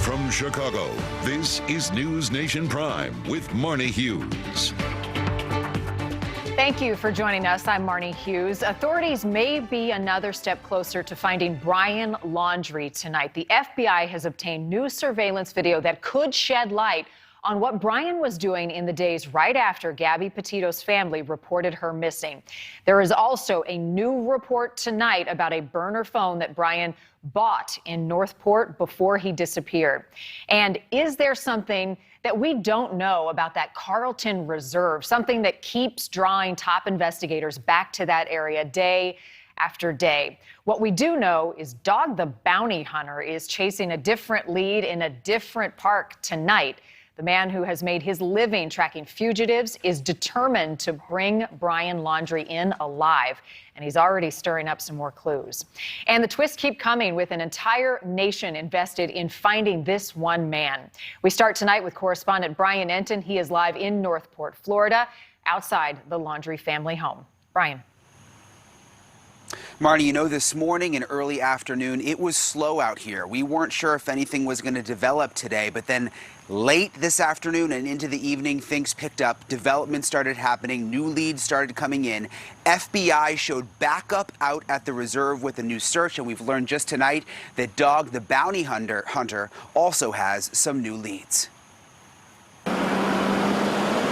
From Chicago, this is News Nation Prime with Marnie Hughes. Thank you for joining us. I'm Marnie Hughes. Authorities may be another step closer to finding Brian Laundrie tonight. The FBI has obtained new surveillance video that could shed light on what Brian was doing in the days right after Gabby Petito's family reported her missing. There is also a new report tonight about a burner phone that Brian bought in Northport before he disappeared. And is there something that we don't know about that Carlton Reserve, something that keeps drawing top investigators back to that area day after day? What we do know is Dog the Bounty Hunter is chasing a different lead in a different park tonight. The man who has made his living tracking fugitives is determined to bring Brian Laundrie in alive, and he's already stirring up some more clues. And the twists keep coming with an entire nation invested in finding this one man. We start tonight with correspondent Brian Enton. He is live in Northport, Florida, outside the Laundrie family home. Brian. Marnie, you know, this morning and early afternoon, it was slow out here. We weren't sure if anything was going to develop today, but then late this afternoon and into the evening, things picked up. Development started happening. New leads started coming in. FBI showed backup out at the reserve with a new search, and we've learned just tonight that Dog the Bounty Hunter also has some new leads.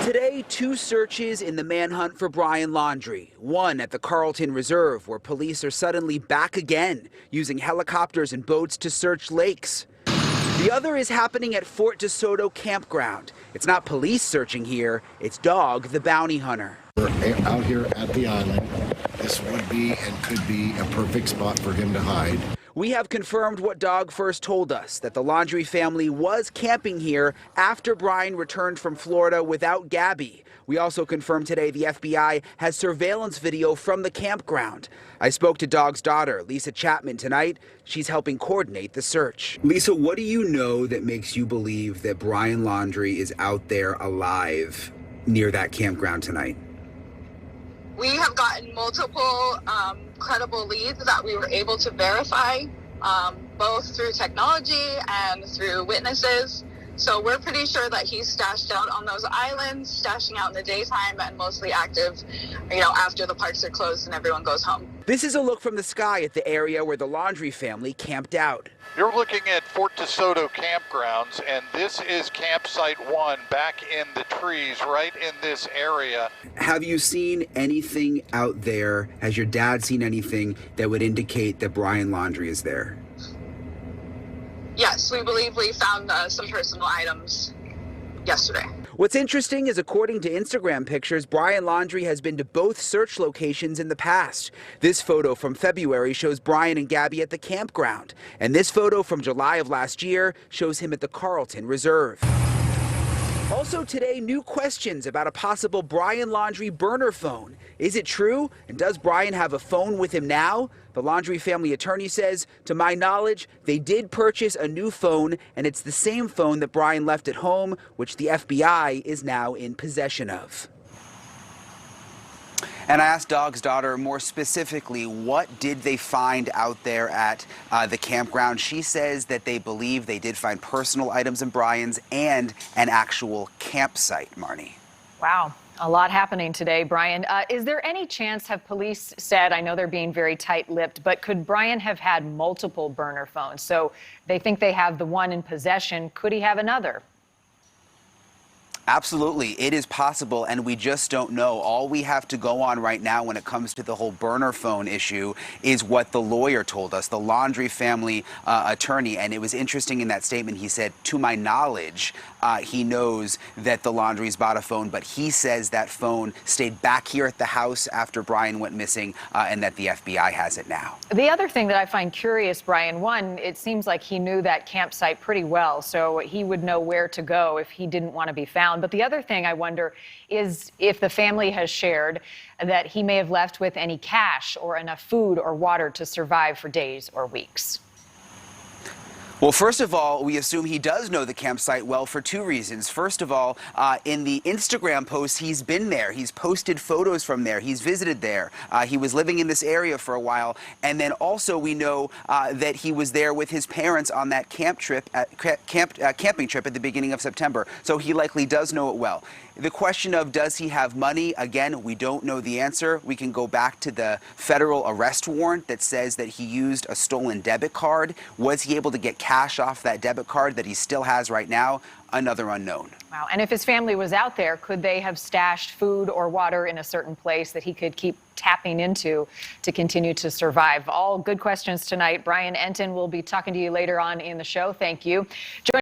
Today, two searches in the manhunt for Brian Laundrie. One at the Carlton Reserve, where police are suddenly back again, using helicopters and boats to search lakes. The other is happening at Fort DeSoto Campground. It's not police searching here, it's Dog the Bounty Hunter. We're out here at the island. This would be and could be a perfect spot for him to hide. We have confirmed what Dog first told us, that the Laundrie family was camping here after Brian returned from Florida without Gabby. We also confirmed today the FBI has surveillance video from the campground. I spoke to Dog's daughter, Lisa Chapman, tonight. She's helping coordinate the search. Lisa, what do you know that makes you believe that Brian Laundrie is out there alive near that campground tonight? We have gotten multiple credible leads that we were able to verify, both through technology and through witnesses. So we're pretty sure that he's stashed out on those islands, stashing out in the daytime and mostly active, after the parks are closed and everyone goes home. This is a look from the sky at the area where the Laundrie family camped out. You're looking at Fort DeSoto campgrounds, and this is campsite 1 back in the trees right in this area. Have you seen anything out there? Has your dad seen anything that would indicate that Brian Laundrie is there? Yes, we believe we found some personal items yesterday. What's interesting is, according to Instagram pictures, Brian Laundrie has been to both search locations in the past. This photo from February shows Brian and Gabby at the campground, and this photo from July of last year shows him at the Carlton Reserve. Also today, new questions about a possible Brian Laundrie burner phone. Is it true? And does Brian have a phone with him now? The Laundrie family attorney says, to my knowledge, they did purchase a new phone, and it's the same phone that Brian left at home, which the FBI is now in possession of. And I asked Dog's daughter more specifically, what did they find out there at the campground? She says that they believe they did find personal items in Brian's and an actual campsite, Marnie. Wow. A lot happening today, Brian. Is there any chance, have police said, I know they're being very tight-lipped, but could Brian have had multiple burner phones? So they think they have the one in possession. Could he have another? Absolutely. It is possible, and we just don't know. All we have to go on right now when it comes to the whole burner phone issue is what the lawyer told us, the Laundrie family attorney. And it was interesting in that statement. He said, to my knowledge, he knows that the Laundries bought a phone, but he says that phone stayed back here at the house after Brian went missing, and that the FBI has it now. The other thing that I find curious, Brian, one, it seems like he knew that campsite pretty well, so he would know where to go if he didn't want to be found. But the other thing I wonder is if the family has shared that he may have left with any cash or enough food or water to survive for days or weeks. Well, first of all, we assume he does know the campsite well for two reasons. First of all, in the Instagram posts, he's been there. He's posted photos from there. He's visited there. He was living in this area for a while. And then also we know that he was there with his parents on that camping trip at the beginning of September. So he likely does know it well. The question of does he have money, again, we don't know the answer. We can go back to the federal arrest warrant that says that he used a stolen debit card. Was he able to get cash off that debit card that he still has right now? Another unknown. Wow. And if his family was out there, could they have stashed food or water in a certain place that he could keep tapping into to continue to survive? All good questions tonight. Brian Enton will be talking to you later on in the show. Thank you.